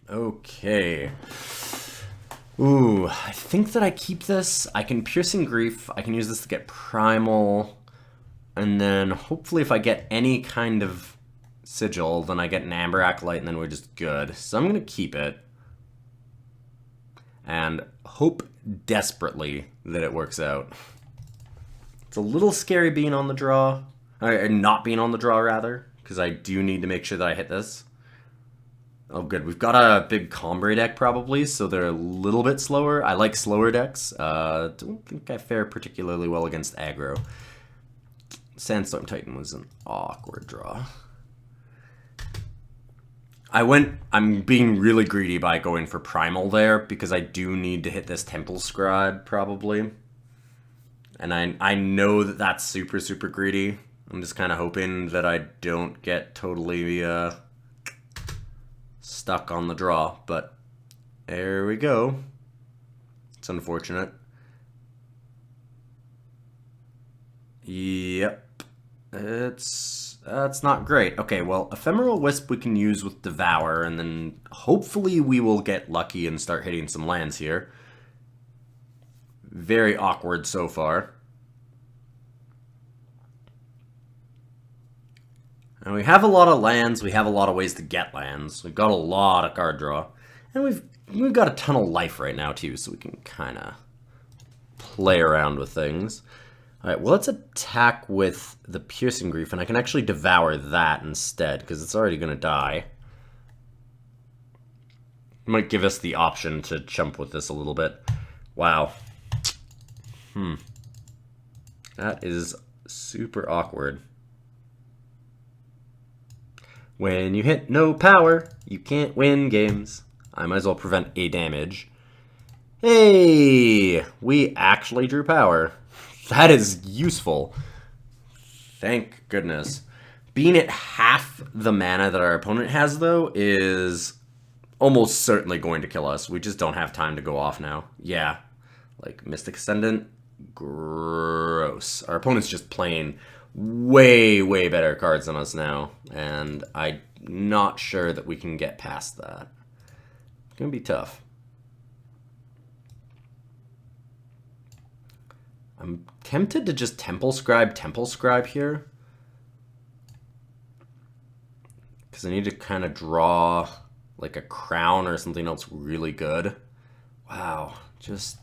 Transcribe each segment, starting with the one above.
Okay. Ooh, I think that I keep this. I can Piercing Grief. I can use this to get Primal. And then hopefully if I get any kind of Sigil, then I get an Amber Acolyte and then we're just good. So I'm going to keep it. And hope desperately that it works out. It's a little scary being on the draw. Or not being on the draw, rather. Because I do need to make sure that I hit this. Oh, good. We've got a big Combre deck, probably, so they're a little bit slower. I like slower decks. Don't think I fare particularly well against aggro. Sandstorm Titan was an awkward draw. I'm being really greedy by going for Primal there, because I do need to hit this Temple Scribe, probably. And I know that that's super, super greedy. I'm just kind of hoping that I don't get totally stuck on the draw, but there we go. It's unfortunate. Yep. That's not great. Okay, well, Ephemeral Wisp we can use with Devour, and then hopefully we will get lucky and start hitting some lands here. Very awkward so far. And we have a lot of lands, we have a lot of ways to get lands. We've got a lot of card draw. And we've got a ton of life right now too, so we can kind of play around with things. Alright, well let's attack with the Piercing Grief, and I can actually devour that instead, because it's already going to die. Might give us the option to jump with this a little bit. Wow. That is super awkward. When you hit no power, you can't win games. I might as well prevent a damage. Hey! We actually drew power. That is useful. Thank goodness. Being at half the mana that our opponent has, though, is almost certainly going to kill us. We just don't have time to go off now. Yeah. Like, Mystic Ascendant? Gross. Our opponent's just playing way, way better cards than us now, and I'm not sure that we can get past that. It's gonna be tough. I'm tempted to just Temple Scribe here, because I need to kind of draw like a crown or something else really good. Wow, just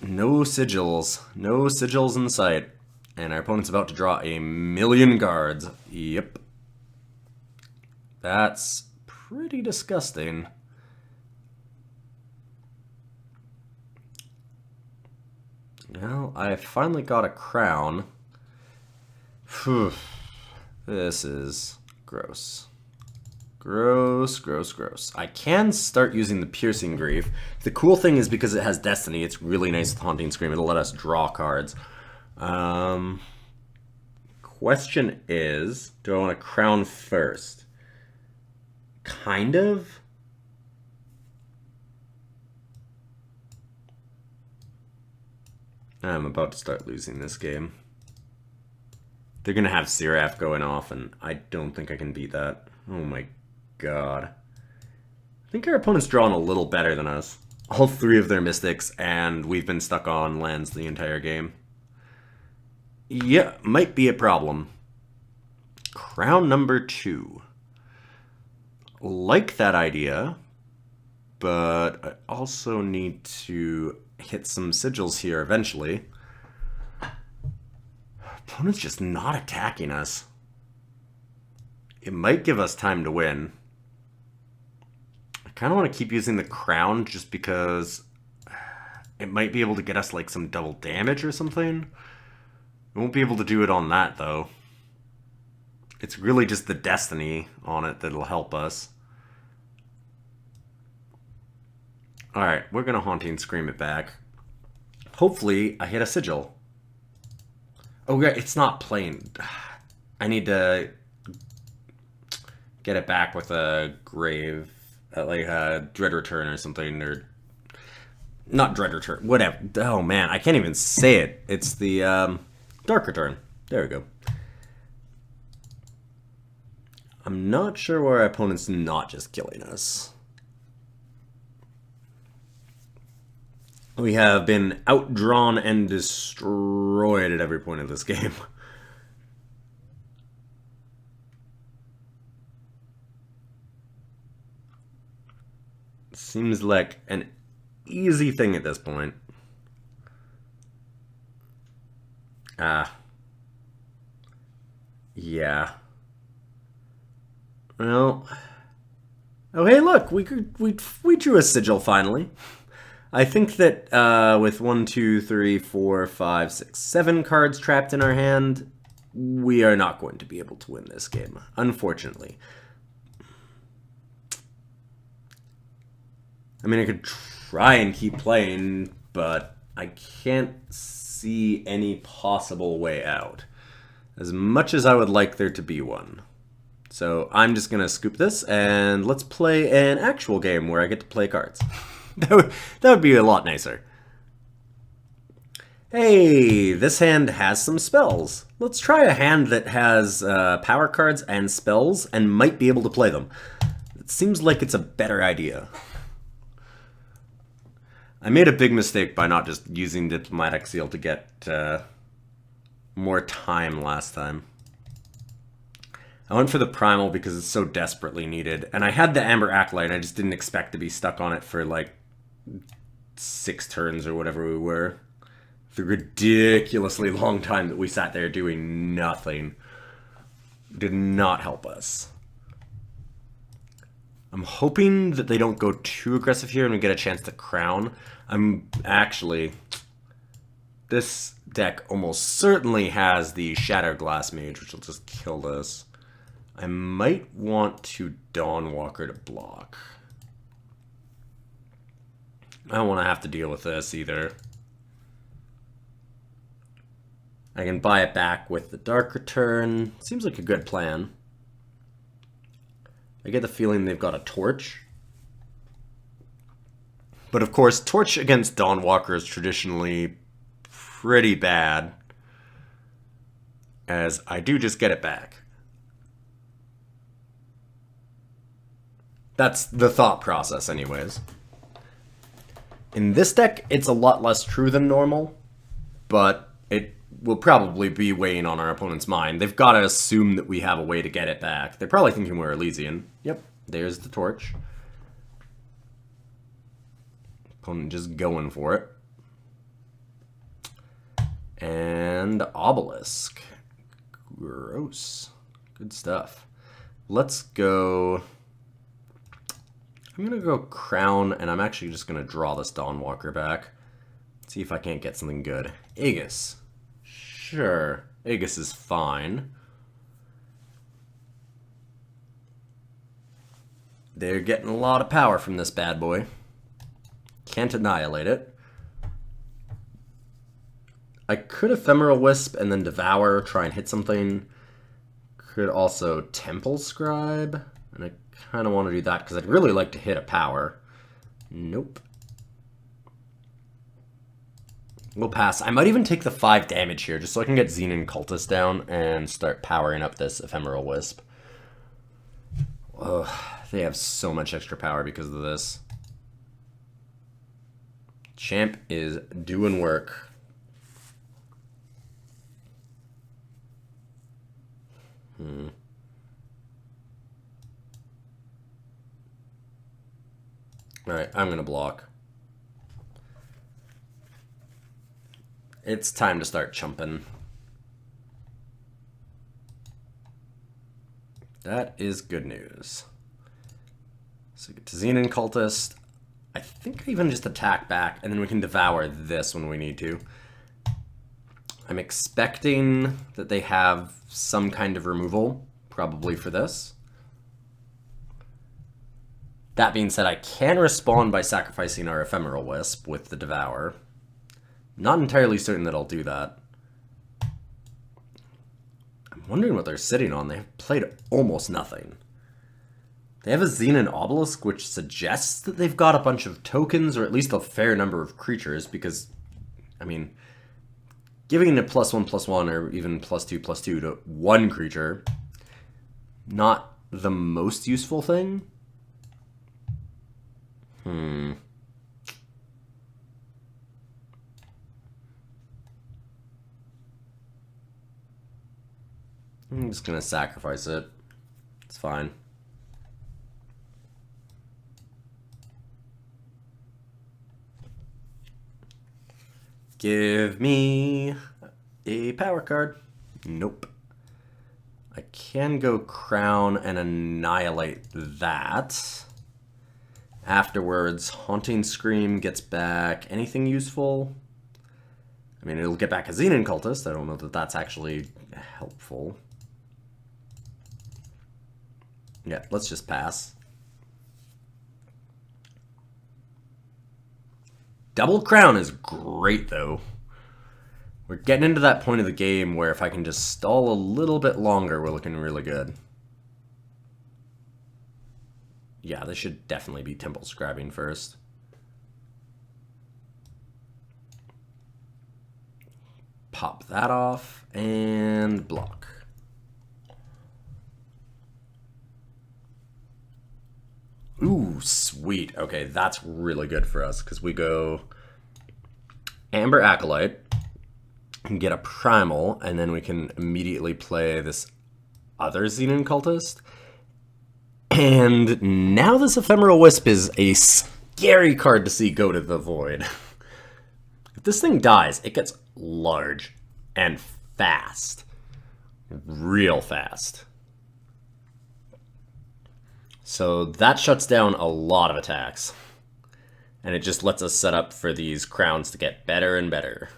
no sigils. No sigils in sight. And our opponent's about to draw a million guards. Yep. That's pretty disgusting. Well, I finally got a crown. Phew. This is gross. Gross, gross, gross. I can start using the Piercing Grief. The cool thing is because it has Destiny, it's really nice with Haunting Scream. It'll let us draw cards. Question is, do I want to crown first? Kind of. I'm about to start losing this game. They're going to have Seraph going off, and I don't think I can beat that. Oh my god. I think our opponent's drawn a little better than us. All three of their Mystics, and we've been stuck on lands the entire game. Yeah, might be a problem. Crown number 2. Like that idea, but I also need to hit some sigils here eventually. Opponent's just not attacking us. It might give us time to win. I kind of want to keep using the crown just because it might be able to get us like some double damage or something. We won't be able to do it on that though. It's really just the Destiny on it that'll help us. Alright, we're going to Haunting Scream it back. Hopefully I hit a sigil. Oh yeah, it's not playing. I need to get it back with a grave, like a Dread Return or something, or not Dread Return, whatever. Oh man, I can't even say it. It's the Dark Return. There we go. I'm not sure why our opponent's not just killing us. We have been outdrawn and destroyed at every point of this game. Seems like an easy thing at this point. Yeah. Well. Oh, hey, look, we drew a sigil finally. I think that with 1, 2, 3, 4, 5, 6, 7 cards trapped in our hand, we are not going to be able to win this game, unfortunately. I mean, I could try and keep playing, but I can't see any possible way out, as much as I would like there to be one. So I'm just going to scoop this, and let's play an actual game where I get to play cards. that would be a lot nicer. Hey, this hand has some spells. Let's try a hand that has power cards and spells and might be able to play them. It seems like it's a better idea. I made a big mistake by not just using Diplomatic Seal to get more time last time. I went for the Primal because it's so desperately needed, and I had the Amber Acolyte, I just didn't expect to be stuck on it for like 6 turns or whatever we were. The ridiculously long time that we sat there doing nothing did not help us. I'm hoping that they don't go too aggressive here and we get a chance to crown. This deck almost certainly has the Shadow Glass Mage, which will just kill this. I might want to Dawnwalker to block. I don't want to have to deal with this either. I can buy it back with the Dark Return. Seems like a good plan. I get the feeling they've got a Torch. But of course, Torch against Dawnwalker is traditionally pretty bad, as I do just get it back. That's the thought process anyways. In this deck, it's a lot less true than normal, but it will probably be weighing on our opponent's mind. They've got to assume that we have a way to get it back. They're probably thinking we're Elysian. Yep, there's the Torch. Opponent just going for it. And Obelisk. Gross. Good stuff. Let's go... I'm going to go Crown, and I'm actually just going to draw this Dawnwalker back. See if I can't get something good. Aegis. Sure. Aegis is fine. They're getting a lot of power from this bad boy. Can't annihilate it. I could Ephemeral Wisp and then Devour, try and hit something. Could also Temple Scribe, and I kind of want to do that because I'd really like to hit a power. Nope. We'll pass. I might even take the 5 damage here just so I can get Xenon Cultist down and start powering up this Ephemeral Wisp. Ugh, they have so much extra power because of this. Champ is doing work. Alright, I'm gonna block. It's time to start chumping. That is good news. So get to Xenon Cultist. I think I even just attack back, and then we can devour this when we need to. I'm expecting that they have some kind of removal, probably for this. That being said, I can respond by sacrificing our Ephemeral Wisp with the Devour. Not entirely certain that I'll do that. I'm wondering what they're sitting on. They've played almost nothing. They have a Xenon Obelisk, which suggests that they've got a bunch of tokens, or at least a fair number of creatures, because, I mean, giving a +1/+1 or even +2/+2 to one creature, not the most useful thing. I'm just gonna sacrifice it. It's fine. Give me a power card. Nope. I can go Crown and annihilate that. Afterwards, Haunting Scream gets back anything useful. I mean, it'll get back a Xenon Cultist. I don't know that that's actually helpful. Yeah, let's just pass. Double Crown is great, though. We're getting into that point of the game where if I can just stall a little bit longer, we're looking really good. Yeah, this should definitely be Temple Scribing first. Pop that off and block. Ooh, sweet. Okay, that's really good for us because we go Amber Acolyte and get a Primal, and then we can immediately play this other Xenon Cultist. And now this Ephemeral Wisp is a scary card to see go to the void. If this thing dies, it gets large and fast. Real fast. So that shuts down a lot of attacks. And it just lets us set up for these crowns to get better and better.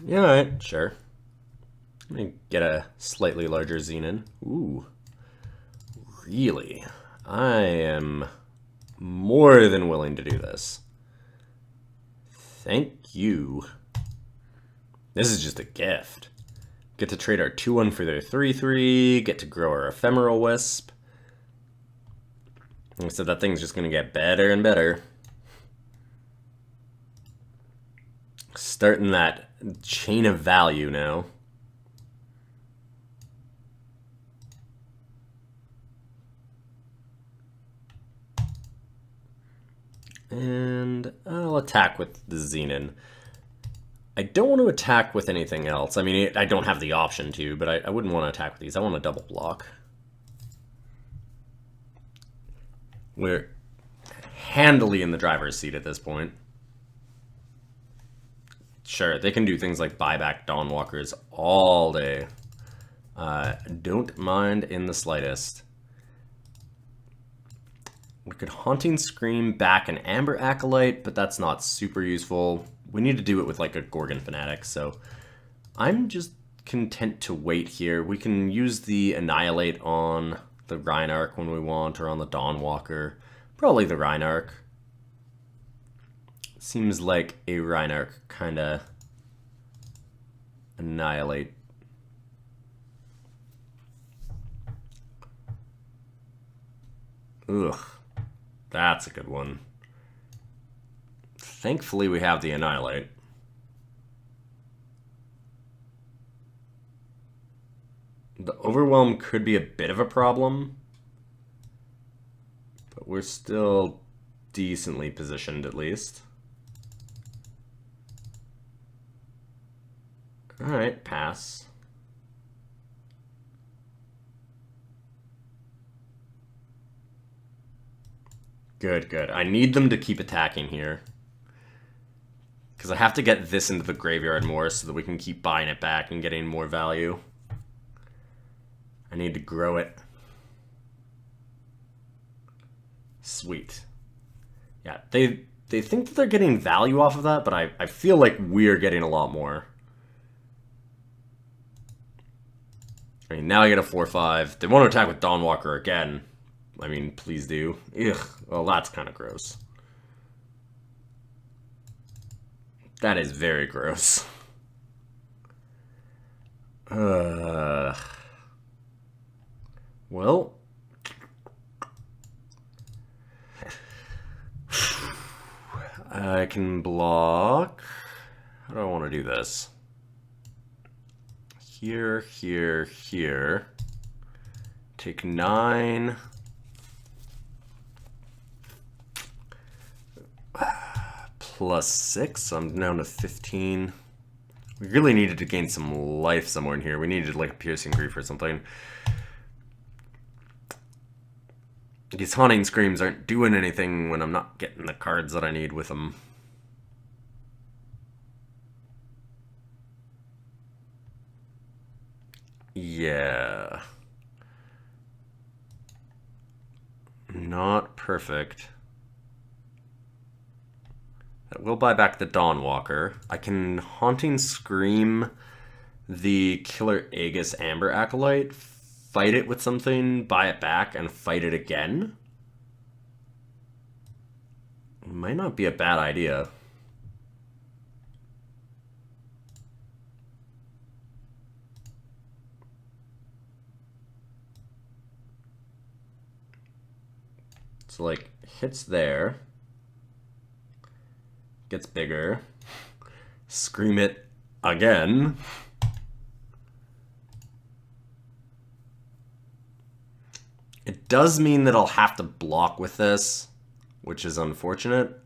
Yeah, alright, sure. Let me get a slightly larger Xenon. Ooh. Really? I am more than willing to do this. Thank you. This is just a gift. Get to trade our 2-1 for their 3-3. Get to grow our Ephemeral Wisp. Like I said, that thing's just going to get better and better. Starting that chain of value now. And I'll attack with the Xenon. I don't want to attack with anything else. I mean, I don't have the option to, but I wouldn't want to attack with these. I want to double block. We're handily in the driver's seat at this point. Sure, they can do things like buyback Dawnwalkers all day. Don't mind in the slightest. We could Haunting Scream back an Amber Acolyte, but that's not super useful. We need to do it with like a Gorgon Fanatic, so I'm just content to wait here. We can use the Annihilate on the Reinarch when we want, or on the Dawnwalker. Probably the Reinarch. Seems like a Reinarch kind of Annihilate. Ugh. That's a good one. Thankfully, we have the Annihilate. The Overwhelm could be a bit of a problem, but we're still decently positioned at least. Alright, pass. Good, good. I need them to keep attacking here. Because I have to get this into the graveyard more so that we can keep buying it back and getting more value. I need to grow it. Sweet. Yeah, they think that they're getting value off of that, but I feel like we're getting a lot more. I mean, now I get a 4-5. They want to attack with Dawnwalker again. I mean, please do. Ugh, well, that's kind of gross. That is very gross. Well. I can block. How do I want to do this? here, here, here. Take 9. Plus 6, so I'm down to 15. We really needed to gain some life somewhere in here. We needed like a piercing grief or something. These haunting screams aren't doing anything when I'm not getting the cards that I need with them. Yeah. Not perfect. That will buy back the Dawnwalker. I can Haunting Scream the Killer Aegis Amber Acolyte, fight it with something, buy it back, and fight it again. Might not be a bad idea. So, like, hits there. Gets bigger. Scream it again. It does mean that I'll have to block with this, which is unfortunate.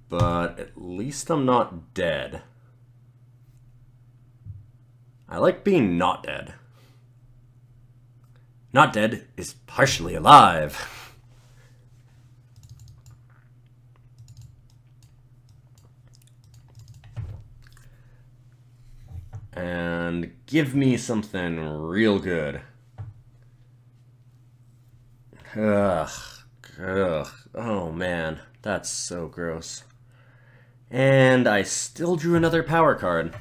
But at least I'm not dead. I like being not dead. Not dead is partially alive. And give me something real good. Ugh. Oh man, that's so gross. And I still drew another power card.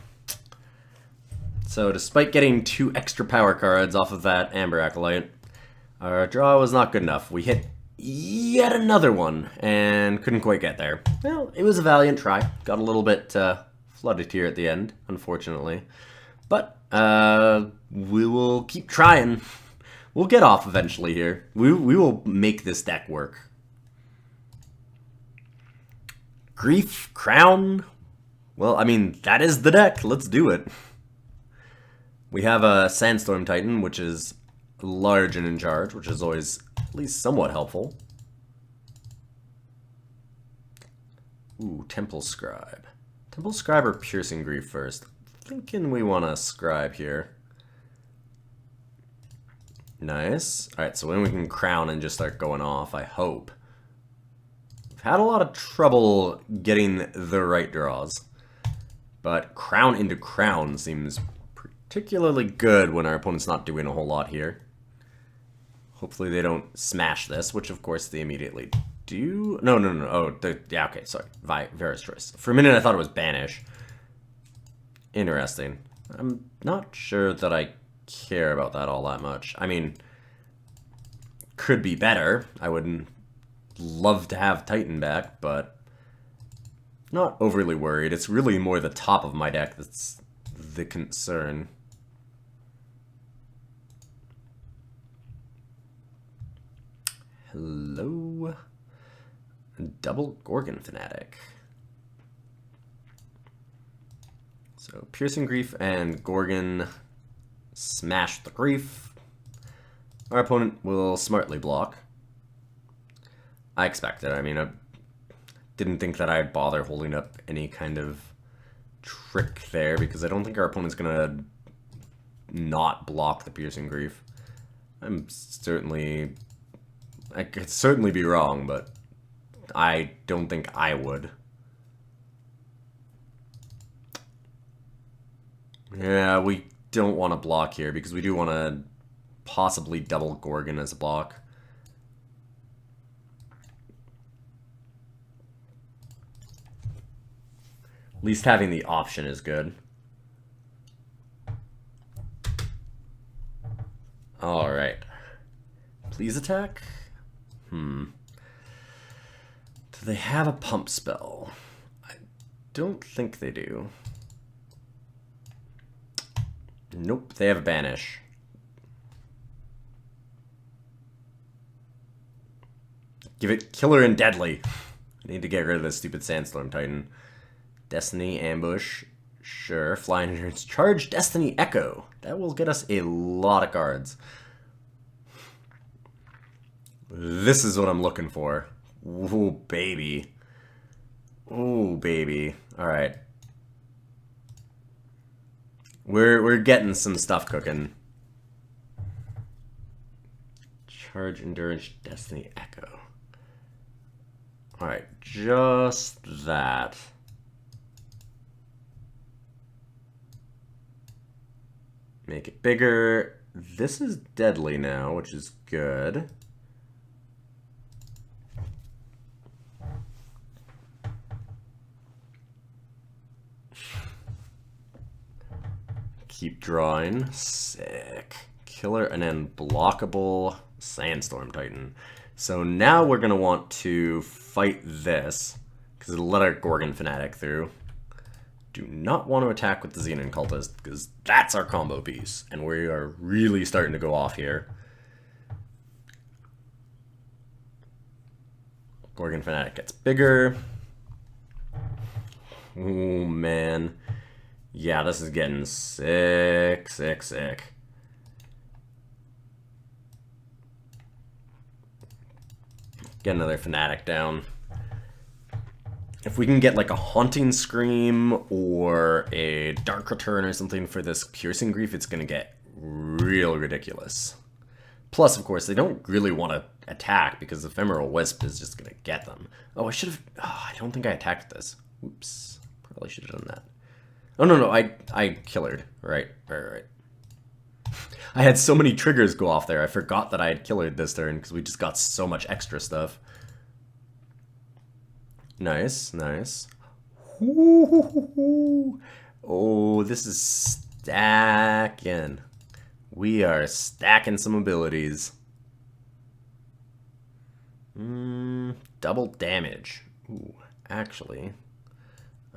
So despite getting 2 extra power cards off of that Amber Acolyte, our draw was not good enough. We hit yet another one and couldn't quite get there. Well, it was a valiant try. Got a little bit flooded here at the end, unfortunately. But we will keep trying. We'll get off eventually here. We will make this deck work. Grief, Crown. Well, I mean, that is the deck. Let's do it. We have a Sandstorm Titan, which is large and in charge, which is always at least somewhat helpful. Ooh, Temple Scribe. Temple Scribe or Piercing Grief first? Thinking we want to Scribe here. Nice. Alright, so then we can Crown and just start going off, I hope. We've had a lot of trouble getting the right draws. But Crown into Crown seems particularly good when our opponent's not doing a whole lot here. Hopefully they don't smash this, which of course they immediately do. No. Oh, yeah, okay, sorry. Vera's Choice. For a minute I thought it was Banish. Interesting. I'm not sure that I care about that all that much. I mean, could be better. I would love to have Titan back, but not overly worried. It's really more the top of my deck that's the concern. Hello. Double Gorgon Fanatic. So Piercing Grief and Gorgon smash the Grief. Our opponent will smartly block. I expect it. I mean, I didn't think that I'd bother holding up any kind of trick there because I don't think our opponent's gonna not block the Piercing Grief. I could certainly be wrong, but I don't think I would. Yeah, we don't want to block here because we do want to possibly double Gorgon as a block. At least having the option is good. Alright. Please attack? Do they have a pump spell? I don't think they do. Nope, they have a Banish. Give it Killer and Deadly. I need to get rid of this stupid Sandstorm Titan. Destiny, Ambush, Sure, flying endurance. Charge Destiny Echo. That will get us a lot of cards. This is what I'm looking for. Ooh, baby. Ooh, baby. Alright. We're getting some stuff cooking. Charge Endurance Destiny Echo. Alright, just that. Make it bigger. This is deadly now, which is good. Keep drawing. Sick. Killer and then blockable Sandstorm Titan. So now we're going to want to fight this, because it'll let our Gorgon Fanatic through. Do not want to attack with the Xenon Cultist, because that's our combo piece. And we are really starting to go off here. Gorgon Fanatic gets bigger. Oh, man. Yeah, this is getting sick, sick, sick. Get another Fanatic down. If we can get like a Haunting Scream or a Dark Return or something for this Piercing Grief, it's going to get real ridiculous. Plus, of course, they don't really want to attack because Ephemeral Wisp is just going to get them. Oh, I should have... Oh, I don't think I attacked this. Oops. Probably should have done that. Oh, no, I killered. Right. I had so many triggers go off there, I forgot that I had killered this turn because we just got so much extra stuff. Nice, nice. Ooh, oh, this is stacking. We are stacking some abilities. Double damage. Ooh, actually,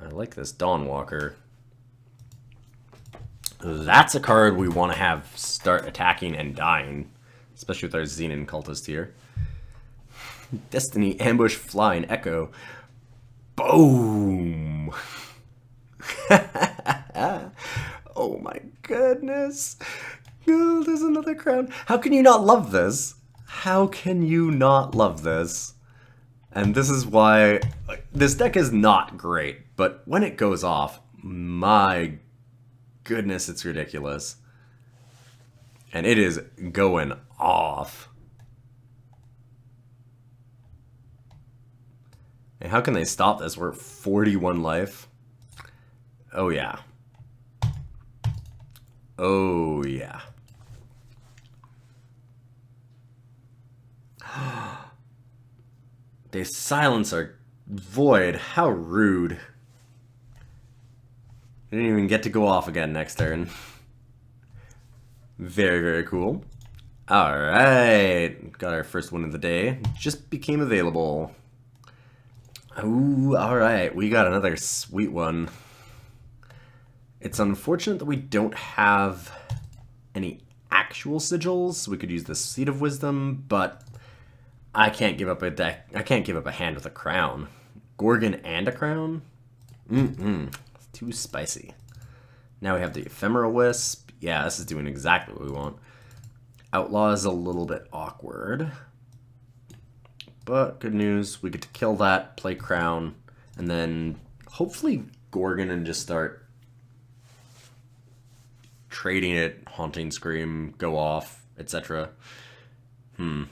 I like this Dawnwalker. That's a card we want to have start attacking and dying, especially with our Xenon Cultist here. Destiny Ambush Flying Echo. Boom! Oh my goodness. Oh, there's another crown. How can you not love this? How can you not love this? And this is why this deck is not great, but when it goes off, my goodness, it's ridiculous. And it is going off. And how can they stop this? We're at 41 life. Oh, yeah. Oh, yeah. They silence our Void. How rude. They didn't even get to go off again next turn. Very, very cool. Alright. Got our first one of the day. Just became available. Ooh, alright. We got another sweet one. It's unfortunate that we don't have any actual sigils. We could use the Seed of Wisdom, but I can't give up a deck. I can't give up a hand with a crown. Gorgon and a crown? It's too spicy. Now we have the Ephemeral Wisp. Yeah, this is doing exactly what we want. Outlaw is a little bit awkward. But good news, we get to kill that, play crown, and then hopefully Gorgon and just start trading it, Haunting Scream, go off, etc. Okay,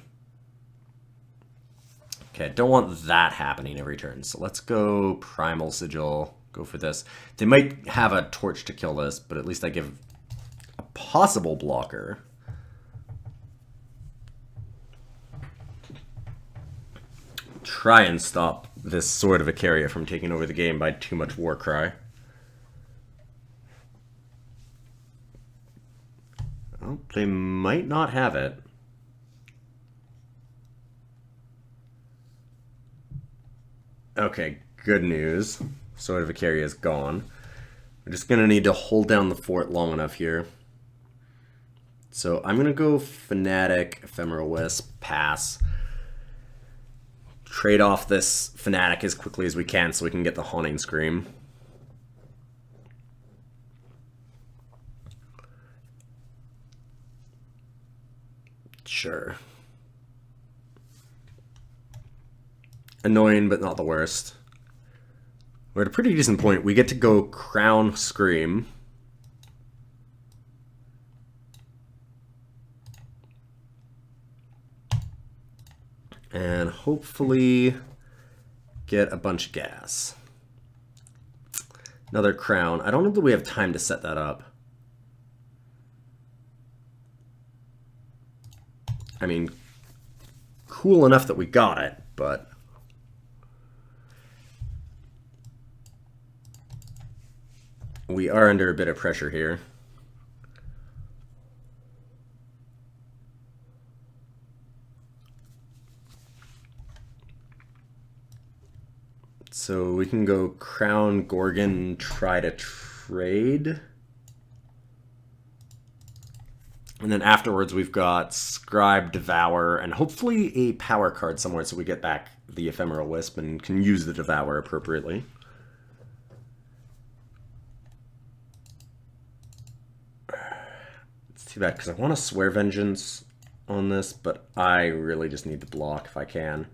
don't want that happening every turn. So let's go Primal Sigil, go for this. They might have a torch to kill this, but at least I give a possible blocker. Try and stop this Sword of Icaria from taking over the game by too much Warcry. Well, they might not have it. Okay, good news. Sword of Icaria is gone. We're just going to need to hold down the fort long enough here. So I'm going to go Fanatic, Ephemeral Wisp, pass. Trade off this Fanatic as quickly as we can so we can get the Haunting Scream. Sure. Annoying, but not the worst. We're at a pretty decent point. We get to go Crown Scream. And hopefully get a bunch of gas. Another Crown. I don't know that we have time to set that up. I mean, cool enough that we got it, but... we are under a bit of pressure here. So we can go Crown Gorgon, try to trade. And then afterwards we've got Scribe, Devour, and hopefully a power card somewhere so we get back the Ephemeral Wisp and can use the Devour appropriately. It's too bad because I want to swear Vengeance on this, but I really just need to block if I can.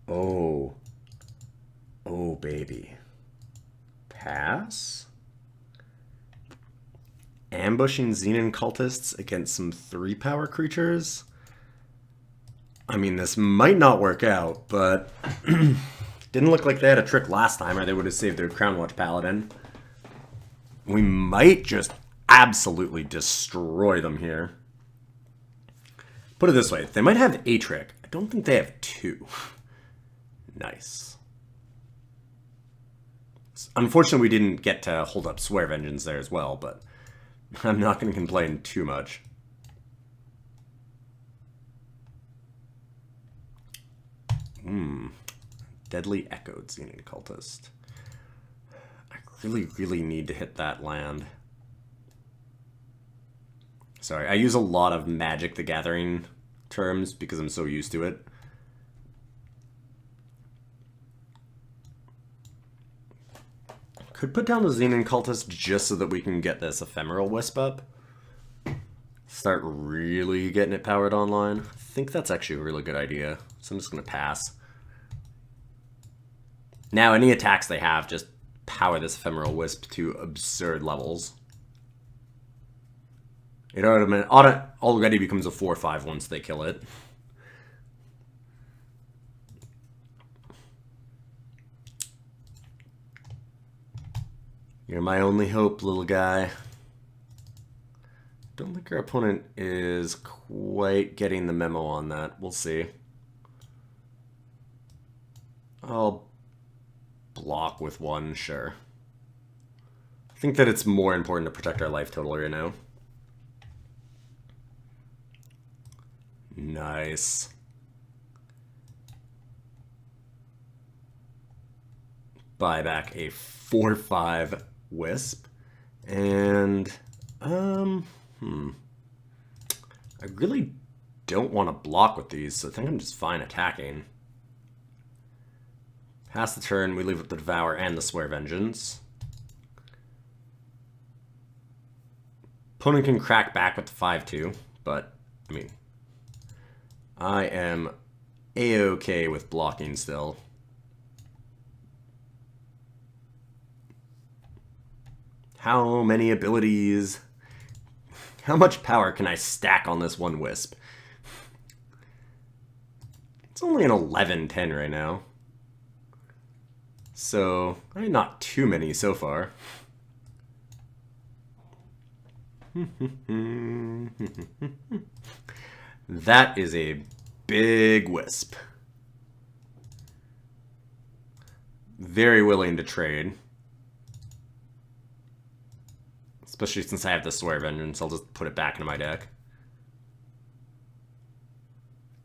Oh. Oh, baby. Pass? Ambushing Xenon cultists against some 3-power creatures? I mean, this might not work out, but... didn't look like they had a trick last time, or they would have saved their Crown Watch Paladin. We might just absolutely destroy them here. Put it this way, they might have a trick. I don't think they have 2. Nice. Unfortunately, we didn't get to hold up Swear Vengeance there as well, but I'm not going to complain too much. Deadly Echoed Xenon Cultist. I really need to hit that land. Sorry, I use a lot of Magic the Gathering terms because I'm so used to it. Could put down the Xenon Cultist just so that we can get this Ephemeral Wisp up. Start really getting it powered online. I think that's actually a really good idea. So I'm just going to pass. Now, any attacks they have, just power this Ephemeral Wisp to absurd levels. It already becomes a 4/5 once they kill it. You're my only hope, little guy. Don't think our opponent is quite getting the memo on that. We'll see. I'll block with 1, sure. I think that it's more important to protect our life total right now. Nice. Buy back a 4/5 Wisp. And, I really don't want to block with these, so I think I'm just fine attacking. Pass the turn, we leave with the Devour and the Swear Vengeance. Opponent can crack back with the 5/2, but, I mean, I am A-okay with blocking still. How many abilities? How much power can I stack on this one Wisp? It's only an 11/10 right now. So, I mean, not too many so far. That is a big Wisp. Very willing to trade. Especially since I have the Swear Vengeance, I'll just put it back into my deck.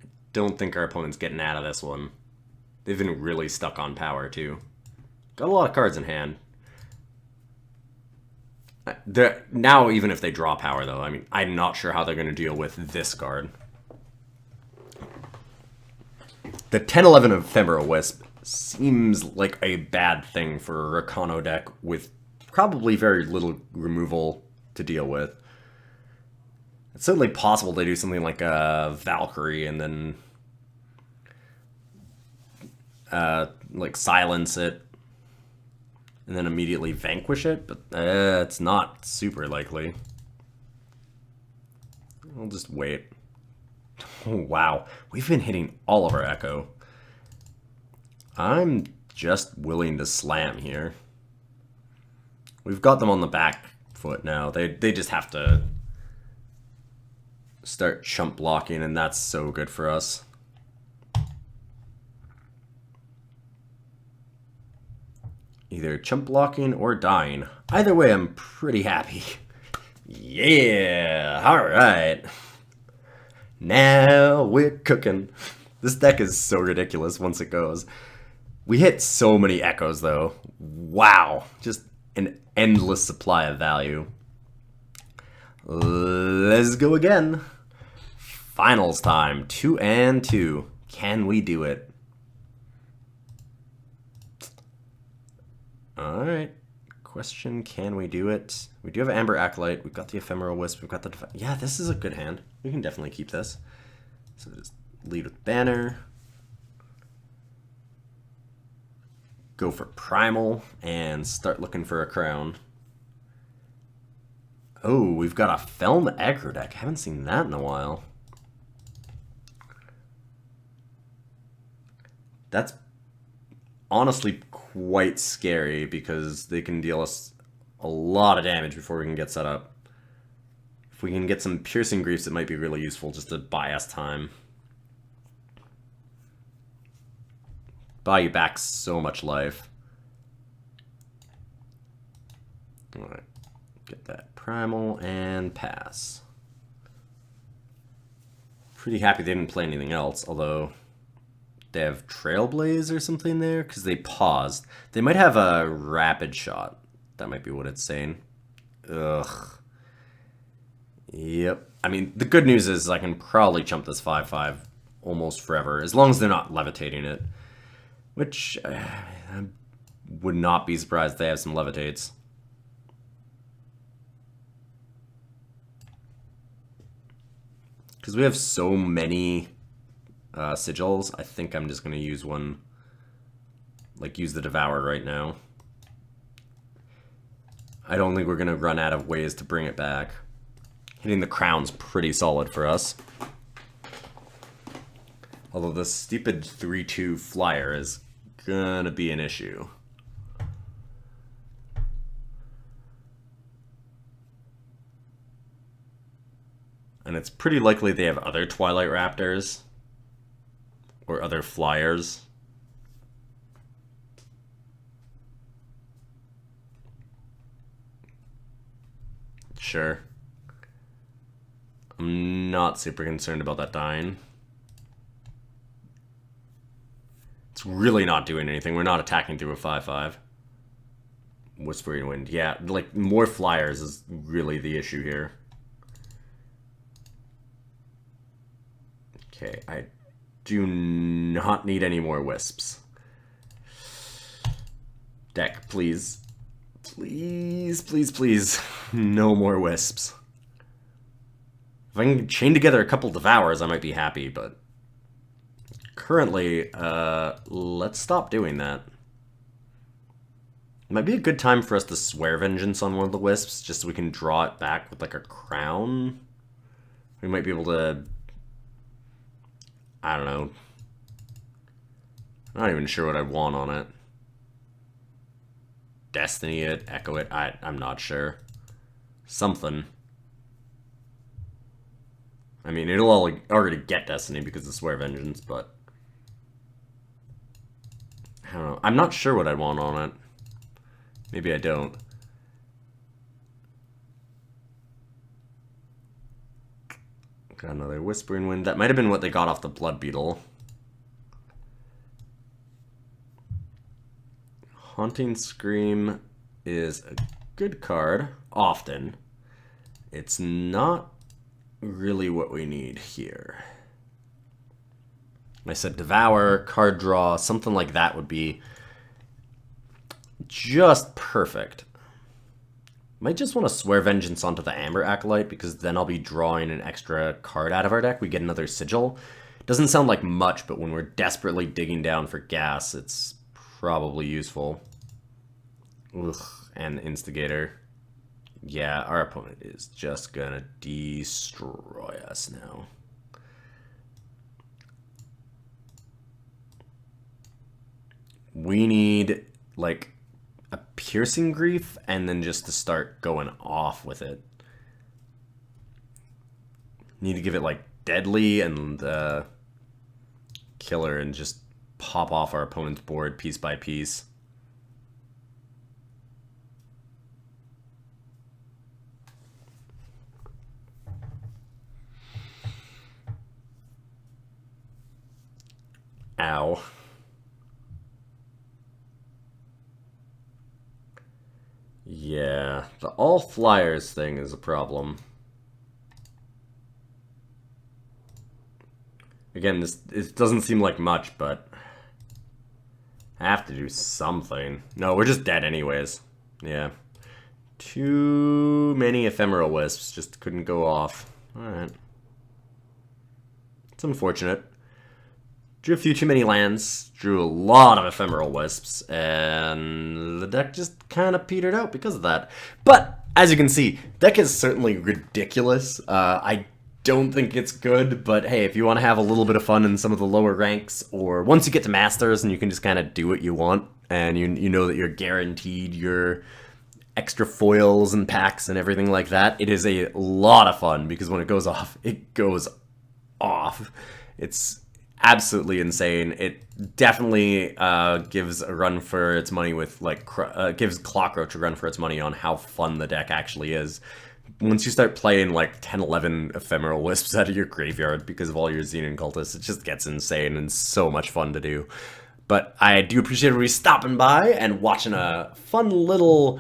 I don't think our opponent's getting out of this one. They've been really stuck on power, too. Got a lot of cards in hand. Now, even if they draw power, though, I mean, I'm not sure how they're going to deal with this card. The 10/11 Ephemeral Wisp Seems like a bad thing for a Rakano deck with probably very little removal to deal with. It's certainly possible they do something like a Valkyrie and then like silence it and then immediately vanquish it, but it's not super likely. I'll just wait. Oh, wow, we've been hitting all of our Echo. I'm just willing to slam here. We've got them on the back foot now. They just have to start chump blocking, and that's so good for us. Either chump blocking or dying. Either way, I'm pretty happy. Yeah, alright. Now we're cooking. This deck is so ridiculous once it goes. We hit so many Echoes, though. Wow. Just an endless supply of value. Let's go again. Finals time. 2 and 2. Can we do it? Alright. Question, can we do it? We do have Amber Acolyte. We've got the Ephemeral Wisp. We've got the... Yeah, this is a good hand. We can definitely keep this. So just lead with Banner. Go for Primal and start looking for a crown. Oh, we've got a Felm aggro deck. Haven't seen that in a while. That's honestly quite scary because they can deal us a lot of damage before we can get set up. If we can get some Piercing Griefs, it might be really useful just to buy us time. Buy you back so much life. Alright, get that Primal and pass. Pretty happy they didn't play anything else, although they have Trailblaze or something there, because they paused. They might have a Rapid Shot. That might be what it's saying. Ugh. Yep. I mean, the good news is I can probably chump this 5/5 almost forever, as long as they're not levitating it. Which, I would not be surprised if they have some levitates. Because we have so many sigils, I think I'm just going to use one, like use the Devour right now. I don't think we're going to run out of ways to bring it back. Hitting the crown's pretty solid for us. Although the stupid 3/2 flyer is gonna be an issue. And it's pretty likely they have other Twilight Raptors. Or other flyers. Sure. I'm not super concerned about that dying. It's really not doing anything. We're not attacking through a 5/5. Whispering Wind. Yeah, like, more flyers is really the issue here. Okay, I do not need any more Wisps. Deck, please. Please, please, please. No more Wisps. If I can chain together a couple Devours, I might be happy, but... Currently, let's stop doing that. It might be a good time for us to swear Vengeance on one of the Wisps, just so we can draw it back with, like, a crown. We might be able to... I don't know. I'm not even sure what I want on it. Destiny it, Echo it, I'm not sure. Something. I mean, it'll already get Destiny because of Swear Vengeance, but... I don't know. I'm not sure what I want on it. Maybe I don't. Got another Whispering Wind. That might have been what they got off the Blood Beetle. Haunting Scream is a good card, often. It's not really what we need here. I said Devour, card draw, something like that would be just perfect. Might just want to swear Vengeance onto the Amber Acolyte, because then I'll be drawing an extra card out of our deck. We get another Sigil. Doesn't sound like much, but when we're desperately digging down for gas, it's probably useful. Ugh, and Instigator. Yeah, our opponent is just gonna destroy us now. We need, like, a Piercing Grief, and then just to start going off with it. Need to give it, like, Deadly and Killer, and just pop off our opponent's board piece by piece. Ow. Yeah, the all flyers thing is a problem. Again, it doesn't seem like much, but I have to do something. No, we're just dead anyways. Yeah. Too many Ephemeral Wisps, just couldn't go off. Alright. It's unfortunate. Drew a few too many lands, drew a lot of Ephemeral Wisps, and the deck just kind of petered out because of that. But, as you can see, deck is certainly ridiculous. I don't think it's good, but hey, if you want to have a little bit of fun in some of the lower ranks, or once you get to Masters and you can just kind of do what you want, and you know that you're guaranteed your extra foils and packs and everything like that, it is a lot of fun, because when it goes off, it goes off. It's absolutely insane. It definitely gives a run for its money with, like, gives Clockroach a run for its money on how fun the deck actually is. Once you start playing like 10, 11 Ephemeral Wisps out of your graveyard because of all your Xenon Cultists, it just gets insane and so much fun to do. But I do appreciate everybody stopping by and watching a fun little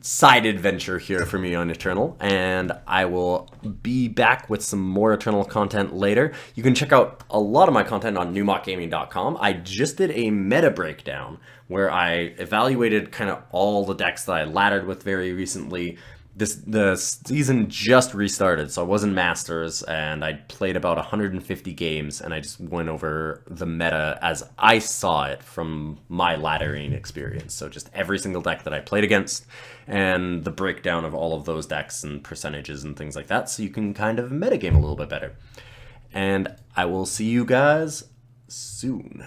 side adventure here for me on Eternal, and I will be back with some more Eternal content later. You can check out a lot of my content on newmockgaming.com. I just did a meta breakdown where I evaluated kind of all the decks that I laddered with very recently. The season just restarted, so I was in Masters, and I played about 150 games, and I just went over the meta as I saw it from my laddering experience. So just every single deck that I played against, and the breakdown of all of those decks and percentages and things like that, so you can kind of metagame a little bit better. And I will see you guys soon.